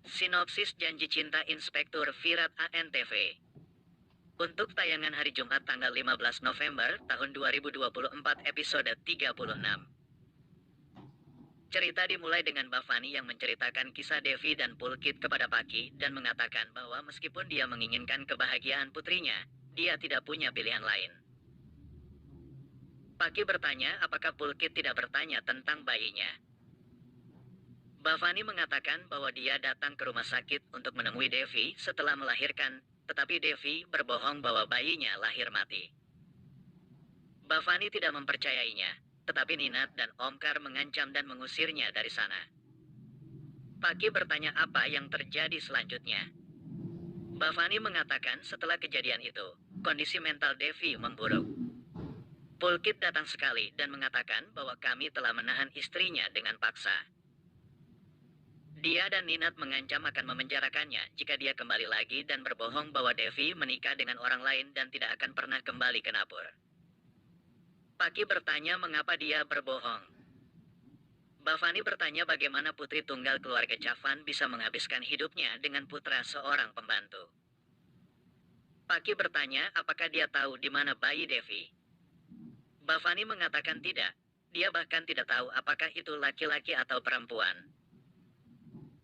Sinopsis Janji Cinta Inspektur Virat ANTV. Untuk tayangan hari Jumat tanggal 15 November tahun 2024 episode 36. Cerita dimulai dengan Bhavani yang menceritakan kisah Devi dan Pulkit kepada Paki dan mengatakan bahwa meskipun dia menginginkan kebahagiaan putrinya, dia tidak punya pilihan lain. Paki bertanya apakah Pulkit tidak bertanya tentang bayinya. Bhavani mengatakan bahwa dia datang ke rumah sakit untuk menemui Devi setelah melahirkan, tetapi Devi berbohong bahwa bayinya lahir mati. Bhavani tidak mempercayainya, tetapi Ninat dan Omkar mengancam dan mengusirnya dari sana. Paki bertanya apa yang terjadi selanjutnya. Bhavani mengatakan setelah kejadian itu, kondisi mental Devi memburuk. Pulkit datang sekali dan mengatakan bahwa kami telah menahan istrinya dengan paksa. Dia dan Ninat mengancam akan memenjarakannya jika dia kembali lagi dan berbohong bahwa Devi menikah dengan orang lain dan tidak akan pernah kembali ke Napur. Paki bertanya mengapa dia berbohong. Bhavani bertanya bagaimana putri tunggal keluarga Chavan bisa menghabiskan hidupnya dengan putra seorang pembantu. Paki bertanya apakah dia tahu di mana bayi Devi. Bhavani mengatakan tidak, dia bahkan tidak tahu apakah itu laki-laki atau perempuan.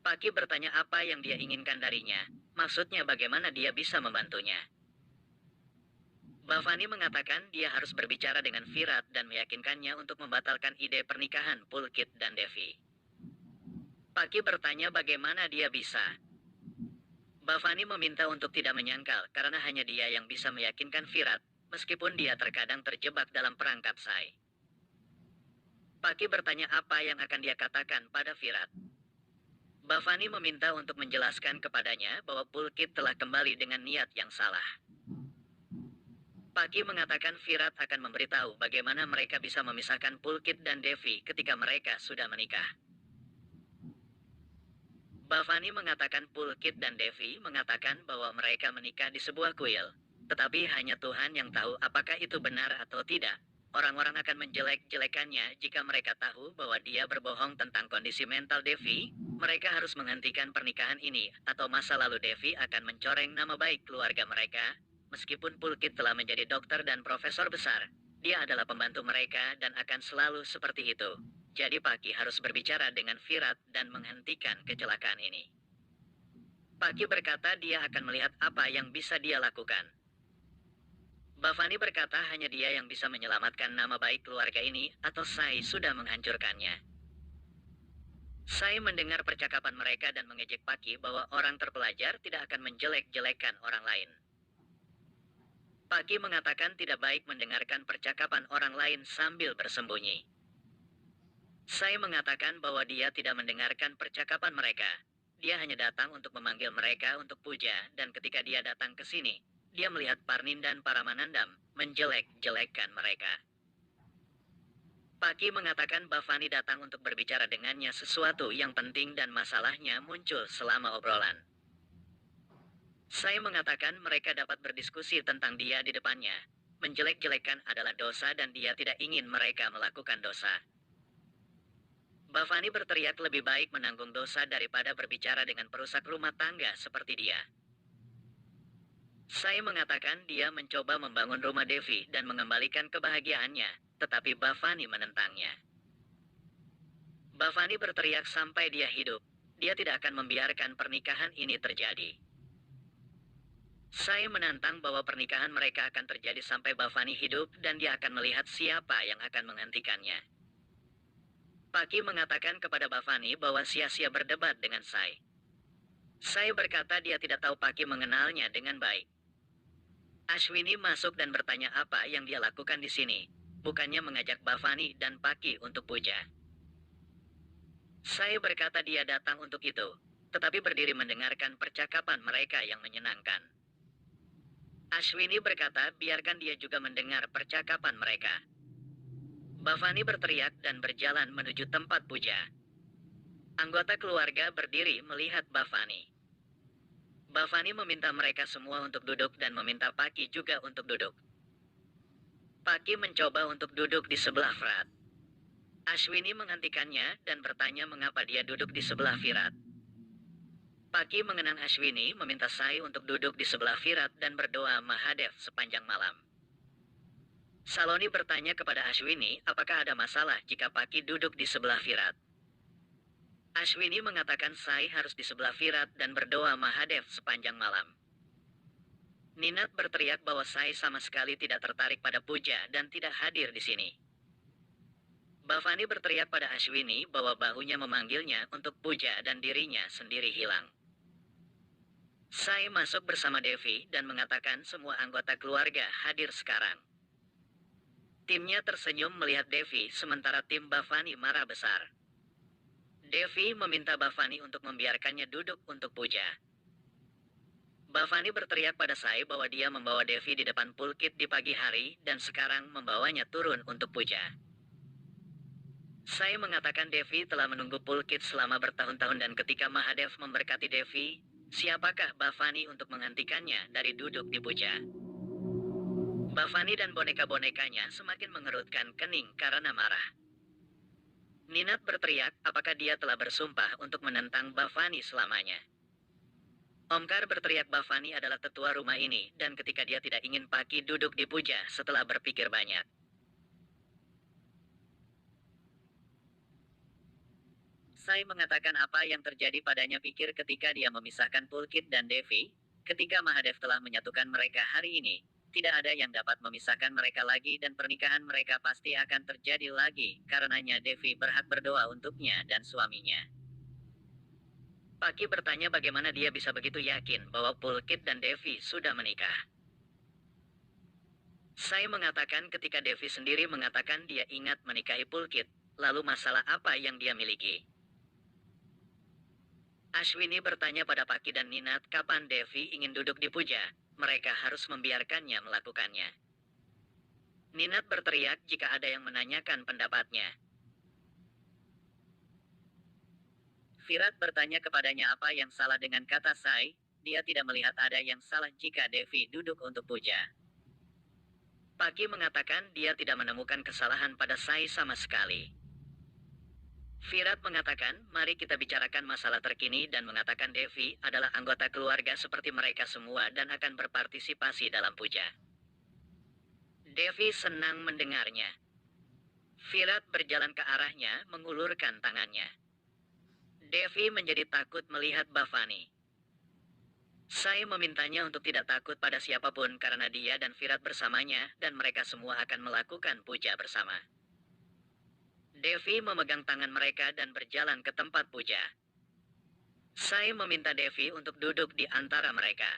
Paki bertanya apa yang dia inginkan darinya, maksudnya bagaimana dia bisa membantunya. Bhavani mengatakan dia harus berbicara dengan Virat dan meyakinkannya untuk membatalkan ide pernikahan Pulkit dan Devi. Paki bertanya bagaimana dia bisa. Bhavani meminta untuk tidak menyangkal karena hanya dia yang bisa meyakinkan Virat, meskipun dia terkadang terjebak dalam perangkap Sai. Paki bertanya apa yang akan dia katakan pada Virat. Bhavani meminta untuk menjelaskan kepadanya bahwa Pulkit telah kembali dengan niat yang salah. Paki mengatakan Virat akan memberitahu bagaimana mereka bisa memisahkan Pulkit dan Devi ketika mereka sudah menikah. Bhavani mengatakan Pulkit dan Devi mengatakan bahwa mereka menikah di sebuah kuil, tetapi hanya Tuhan yang tahu apakah itu benar atau tidak. Orang-orang akan menjelek-jelekannya jika mereka tahu bahwa dia berbohong tentang kondisi mental Devi. Mereka harus menghentikan pernikahan ini, atau masa lalu Devi akan mencoreng nama baik keluarga mereka. Meskipun Pulkit telah menjadi dokter dan profesor besar, dia adalah pembantu mereka dan akan selalu seperti itu. Jadi Paki harus berbicara dengan Virat dan menghentikan kecelakaan ini. Paki berkata dia akan melihat apa yang bisa dia lakukan. Bhavani berkata hanya dia yang bisa menyelamatkan nama baik keluarga ini, atau Sai sudah menghancurkannya. Sai mendengar percakapan mereka dan mengejek Paki bahwa orang terpelajar tidak akan menjelek-jelekan orang lain. Paki mengatakan tidak baik mendengarkan percakapan orang lain sambil bersembunyi. Sai mengatakan bahwa dia tidak mendengarkan percakapan mereka. Dia hanya datang untuk memanggil mereka untuk puja, dan ketika dia datang ke sini, dia melihat Parnin dan Paramanandam menjelek-jelekan mereka. Paki mengatakan Bhavani datang untuk berbicara dengannya sesuatu yang penting dan masalahnya muncul selama obrolan. Saya mengatakan mereka dapat berdiskusi tentang dia di depannya. Menjelek-jelekan adalah dosa dan dia tidak ingin mereka melakukan dosa. Bhavani berteriak lebih baik menanggung dosa daripada berbicara dengan perusak rumah tangga seperti dia. Saya mengatakan dia mencoba membangun rumah Devi dan mengembalikan kebahagiaannya, tetapi Bhavani menentangnya. Bhavani berteriak sampai dia hidup. Dia tidak akan membiarkan pernikahan ini terjadi. Saya menantang bahwa pernikahan mereka akan terjadi sampai Bhavani hidup dan dia akan melihat siapa yang akan menghentikannya. Paki mengatakan kepada Bhavani bahwa sia-sia berdebat dengan Sai. Sai berkata dia tidak tahu Paki mengenalnya dengan baik. Ashwini masuk dan bertanya apa yang dia lakukan di sini, bukannya mengajak Bhavani dan Paki untuk puja. Saya berkata dia datang untuk itu, tetapi berdiri mendengarkan percakapan mereka yang menyenangkan. Ashwini berkata biarkan dia juga mendengar percakapan mereka. Bhavani berteriak dan berjalan menuju tempat puja. Anggota keluarga berdiri melihat Bhavani. Bhavani meminta mereka semua untuk duduk dan meminta Paki juga untuk duduk. Paki mencoba untuk duduk di sebelah Virat. Ashwini menghentikannya dan bertanya mengapa dia duduk di sebelah Virat. Paki mengenang Ashwini meminta Sai untuk duduk di sebelah Virat dan berdoa Mahadev sepanjang malam. Saloni bertanya kepada Ashwini apakah ada masalah jika Paki duduk di sebelah Virat. Ashwini mengatakan Sai harus di sebelah Virat dan berdoa Mahadev sepanjang malam. Ninat berteriak bahwa Sai sama sekali tidak tertarik pada puja dan tidak hadir di sini. Bhavani berteriak pada Ashwini bahwa bahunya memanggilnya untuk puja dan dirinya sendiri hilang. Sai masuk bersama Devi dan mengatakan semua anggota keluarga hadir sekarang. Timnya tersenyum melihat Devi sementara tim Bhavani marah besar. Devi meminta Bhavani untuk membiarkannya duduk untuk puja. Bhavani berteriak pada Sai bahwa dia membawa Devi di depan pulkit di pagi hari dan sekarang membawanya turun untuk puja. Sai mengatakan Devi telah menunggu pulkit selama bertahun-tahun dan ketika Mahadev memberkati Devi, siapakah Bhavani untuk menghentikannya dari duduk di puja? Bhavani dan boneka-bonekanya semakin mengerutkan kening karena marah. Ninat berteriak apakah dia telah bersumpah untuk menentang Bhavani selamanya. Omkar berteriak Bhavani adalah tetua rumah ini dan ketika dia tidak ingin Paki duduk di puja setelah berpikir banyak. Sai mengatakan apa yang terjadi padanya pikir ketika dia memisahkan Pulkit dan Devi, ketika Mahadev telah menyatukan mereka hari ini, tidak ada yang dapat memisahkan mereka lagi dan pernikahan mereka pasti akan terjadi lagi, karenanya Devi berhak berdoa untuknya dan suaminya. Paki bertanya bagaimana dia bisa begitu yakin bahwa Pulkit dan Devi sudah menikah. Sai mengatakan ketika Devi sendiri mengatakan dia ingat menikahi Pulkit, lalu masalah apa yang dia miliki? Ashwini bertanya pada Paki dan Ninat kapan Devi ingin duduk di puja, mereka harus membiarkannya melakukannya. Ninat berteriak jika ada yang menanyakan pendapatnya. Virat bertanya kepadanya apa yang salah dengan kata Sai, dia tidak melihat ada yang salah jika Devi duduk untuk puja. Paki mengatakan dia tidak menemukan kesalahan pada Sai sama sekali. Virat mengatakan, mari kita bicarakan masalah terkini dan mengatakan Devi adalah anggota keluarga seperti mereka semua dan akan berpartisipasi dalam puja. Devi senang mendengarnya. Virat berjalan ke arahnya, mengulurkan tangannya. Devi menjadi takut melihat Bhavani. Sai memintanya untuk tidak takut pada siapapun karena dia dan Virat bersamanya dan mereka semua akan melakukan puja bersama. Devi memegang tangan mereka dan berjalan ke tempat puja. Sai meminta Devi untuk duduk di antara mereka.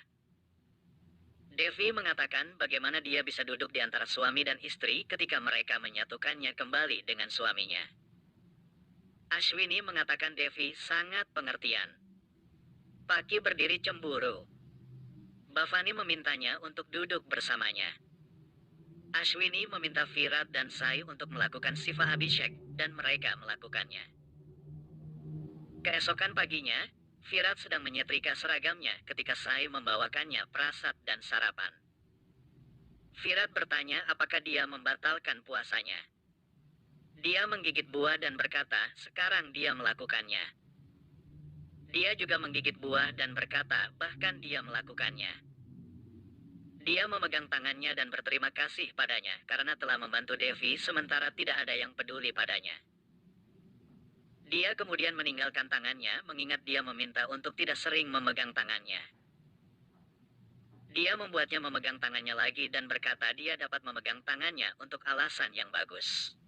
Devi mengatakan bagaimana dia bisa duduk di antara suami dan istri ketika mereka menyatukannya kembali dengan suaminya. Ashwini mengatakan Devi sangat pengertian. Paki berdiri cemburu. Bhavani memintanya untuk duduk bersamanya. Ashwini meminta Virat dan Sai untuk melakukan Siva Abhishek, dan mereka melakukannya. Keesokan paginya, Virat sedang menyetrika seragamnya ketika Sai membawakannya prasad dan sarapan. Virat bertanya apakah dia membatalkan puasanya. Dia menggigit buah dan berkata, sekarang dia melakukannya. Dia juga menggigit buah dan berkata, bahkan dia melakukannya. Dia memegang tangannya dan berterima kasih padanya karena telah membantu Devi sementara tidak ada yang peduli padanya. Dia kemudian meninggalkan tangannya mengingat dia meminta untuk tidak sering memegang tangannya. Dia membuatnya memegang tangannya lagi dan berkata dia dapat memegang tangannya untuk alasan yang bagus.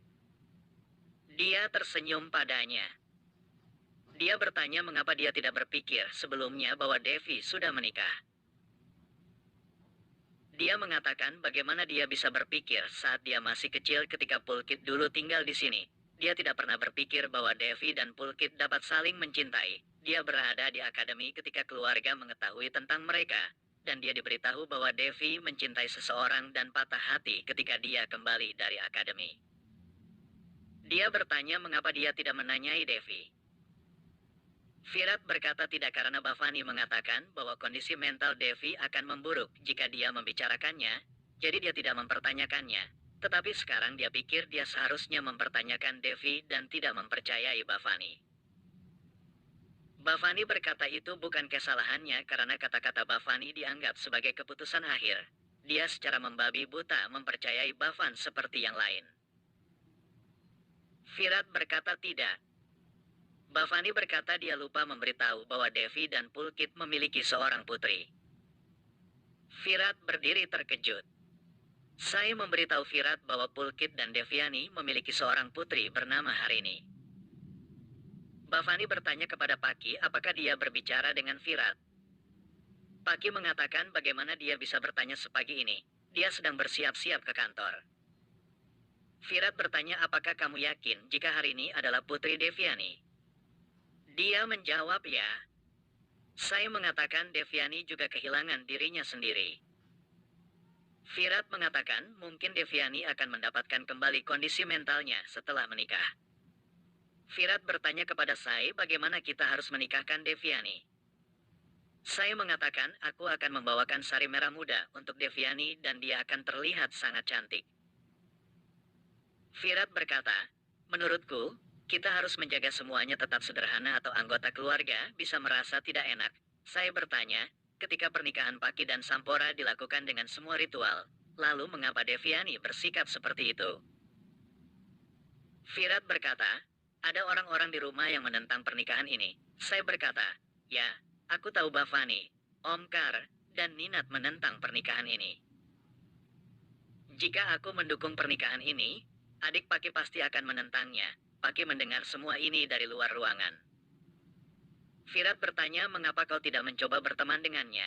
Dia tersenyum padanya. Dia bertanya mengapa dia tidak berpikir sebelumnya bahwa Devi sudah menikah. Dia mengatakan bagaimana dia bisa berpikir saat dia masih kecil ketika Pulkit dulu tinggal di sini. Dia tidak pernah berpikir bahwa Devi dan Pulkit dapat saling mencintai. Dia berada di akademi ketika keluarga mengetahui tentang mereka. Dan dia diberitahu bahwa Devi mencintai seseorang dan patah hati ketika dia kembali dari akademi. Dia bertanya mengapa dia tidak menanyai Devi. Virat berkata tidak karena Bhavani mengatakan bahwa kondisi mental Devi akan memburuk jika dia membicarakannya, jadi dia tidak mempertanyakannya. Tetapi sekarang dia pikir dia seharusnya mempertanyakan Devi dan tidak mempercayai Bhavani. Bavani berkata itu bukan kesalahannya karena kata-kata Bavani dianggap sebagai keputusan akhir. Dia secara membabi buta mempercayai Bavan seperti yang lain. Virat berkata tidak. Bavani berkata dia lupa memberitahu bahwa Devi dan Pulkit memiliki seorang putri. Virat berdiri terkejut. Saya memberitahu Virat bahwa Pulkit dan Devyani memiliki seorang putri bernama Harini. Bavani bertanya kepada Paki apakah dia berbicara dengan Virat. Paki mengatakan bagaimana dia bisa bertanya sepagi ini. Dia sedang bersiap-siap ke kantor. Virat bertanya apakah kamu yakin jika Harini adalah putri Devyani. Dia menjawab ya. Saya mengatakan Devyani juga kehilangan dirinya sendiri. Virat mengatakan mungkin Devyani akan mendapatkan kembali kondisi mentalnya setelah menikah. Virat bertanya kepada saya bagaimana kita harus menikahkan Devyani. Saya mengatakan aku akan membawakan sari merah muda untuk Devyani dan dia akan terlihat sangat cantik. Virat berkata, menurutku, kita harus menjaga semuanya tetap sederhana atau anggota keluarga bisa merasa tidak enak. Saya bertanya, ketika pernikahan Paki dan Sampora dilakukan dengan semua ritual, lalu mengapa Devyani bersikap seperti itu? Virat berkata, ada orang-orang di rumah yang menentang pernikahan ini. Saya berkata, ya, aku tahu Bavani, Omkar, dan Ninat menentang pernikahan ini. Jika aku mendukung pernikahan ini, adik Paki pasti akan menentangnya. Paki mendengar semua ini dari luar ruangan. Virat bertanya mengapa kau tidak mencoba berteman dengannya.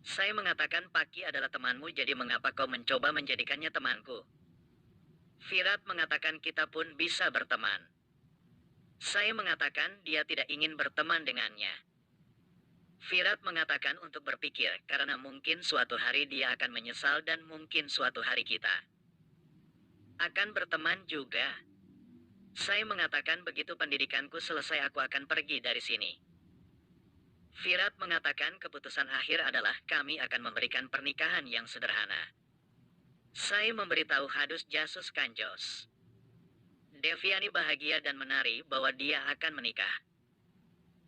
Saya mengatakan Paki adalah temanmu jadi mengapa kau mencoba menjadikannya temanku. Virat mengatakan kita pun bisa berteman. Saya mengatakan dia tidak ingin berteman dengannya. Virat mengatakan untuk berpikir karena mungkin suatu hari dia akan menyesal dan mungkin suatu hari kita akan berteman juga. Saya mengatakan begitu pendidikanku selesai aku akan pergi dari sini. Virat mengatakan keputusan akhir adalah kami akan memberikan pernikahan yang sederhana. Saya memberitahu Hadus Jasus Kanjos. Devyani bahagia dan menari bahwa dia akan menikah.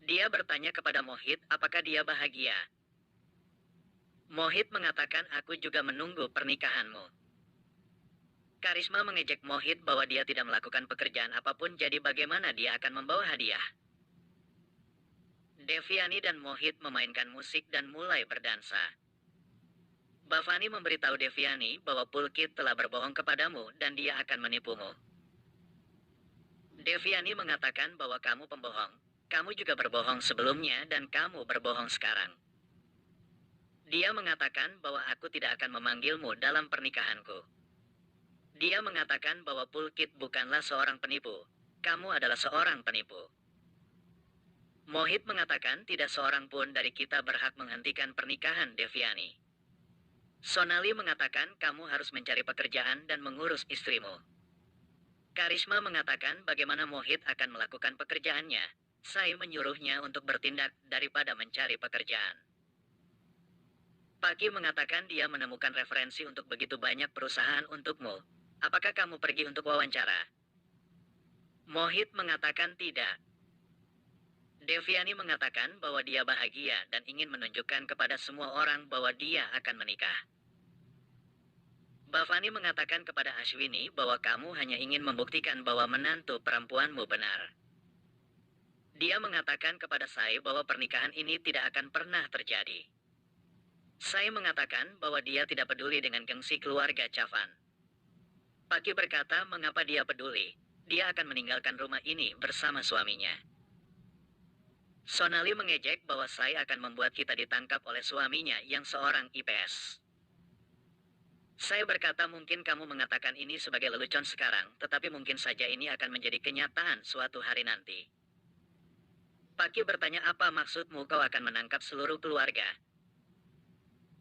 Dia bertanya kepada Mohit apakah dia bahagia. Mohit mengatakan aku juga menunggu pernikahanmu. Karisma mengejek Mohit bahwa dia tidak melakukan pekerjaan apapun jadi bagaimana dia akan membawa hadiah. Devyani dan Mohit memainkan musik dan mulai berdansa. Bavani memberitahu Devyani bahwa Pulkit telah berbohong kepadamu dan dia akan menipumu. Devyani mengatakan bahwa kamu pembohong. Kamu juga berbohong sebelumnya dan kamu berbohong sekarang. Dia mengatakan bahwa aku tidak akan memanggilmu dalam pernikahanku. Dia mengatakan bahwa Pulkit bukanlah seorang penipu. Kamu adalah seorang penipu. Mohit mengatakan tidak seorang pun dari kita berhak menghentikan pernikahan Devyani. Sonali mengatakan kamu harus mencari pekerjaan dan mengurus istrimu. Karisma mengatakan bagaimana Mohit akan melakukan pekerjaannya. Saya menyuruhnya untuk bertindak daripada mencari pekerjaan. Paki mengatakan dia menemukan referensi untuk begitu banyak perusahaan untukmu. Apakah kamu pergi untuk wawancara? Mohit mengatakan tidak. Devyani mengatakan bahwa dia bahagia dan ingin menunjukkan kepada semua orang bahwa dia akan menikah. Bavani mengatakan kepada Ashwini bahwa kamu hanya ingin membuktikan bahwa menantu perempuanmu benar. Dia mengatakan kepada saya bahwa pernikahan ini tidak akan pernah terjadi. Saya mengatakan bahwa dia tidak peduli dengan gengsi keluarga Chavan. Paki berkata mengapa dia peduli. Dia akan meninggalkan rumah ini bersama suaminya. Sonali mengejek bahwa saya akan membuat kita ditangkap oleh suaminya yang seorang IPS. Saya berkata mungkin kamu mengatakan ini sebagai lelucon sekarang, tetapi mungkin saja ini akan menjadi kenyataan suatu hari nanti. Paki bertanya apa maksudmu kau akan menangkap seluruh keluarga?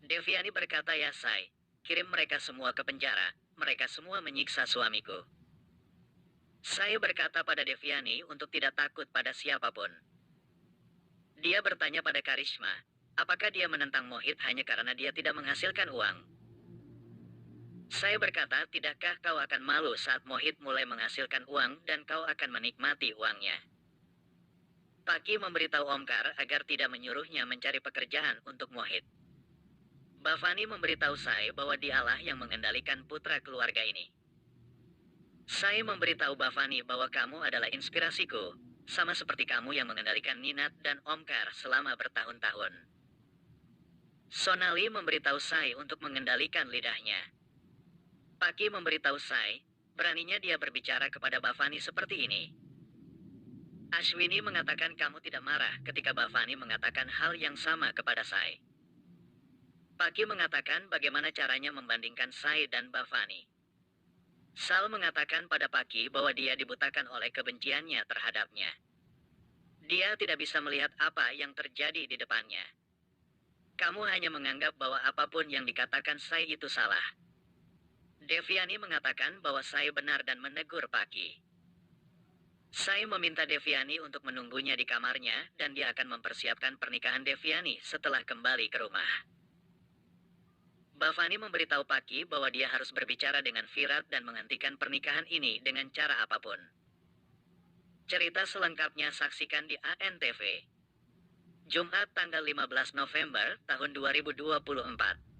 Devyani berkata ya Sai, kirim mereka semua ke penjara, mereka semua menyiksa suamiku. Saya berkata pada Devyani untuk tidak takut pada siapapun. Dia bertanya pada Karisma, apakah dia menentang Mohit hanya karena dia tidak menghasilkan uang? Saya berkata, tidakkah kau akan malu saat Mohit mulai menghasilkan uang dan kau akan menikmati uangnya? Paki memberitahu Omkar agar tidak menyuruhnya mencari pekerjaan untuk Mohit. Bhavani memberitahu Sai bahwa dialah yang mengendalikan putra keluarga ini. Sai memberitahu Bhavani bahwa kamu adalah inspirasiku, sama seperti kamu yang mengendalikan Ninat dan Omkar selama bertahun-tahun. Sonali memberitahu Sai untuk mengendalikan lidahnya. Paki memberitahu Sai, beraninya dia berbicara kepada Bhavani seperti ini. Ashwini mengatakan kamu tidak marah ketika Bhavani mengatakan hal yang sama kepada Sai. Paki mengatakan bagaimana caranya membandingkan Sai dan Bhavani. Sal mengatakan pada Paki bahwa dia dibutakan oleh kebenciannya terhadapnya. Dia tidak bisa melihat apa yang terjadi di depannya. Kamu hanya menganggap bahwa apapun yang dikatakan Sai itu salah. Deviani mengatakan bahwa Sai benar dan menegur Paki. Sai meminta Deviani untuk menunggunya di kamarnya dan dia akan mempersiapkan pernikahan Deviani setelah kembali ke rumah. Bhavani memberitahu Paki bahwa dia harus berbicara dengan Virat dan menghentikan pernikahan ini dengan cara apapun. Cerita selengkapnya saksikan di ANTV. Jumat tanggal 15 November tahun 2024.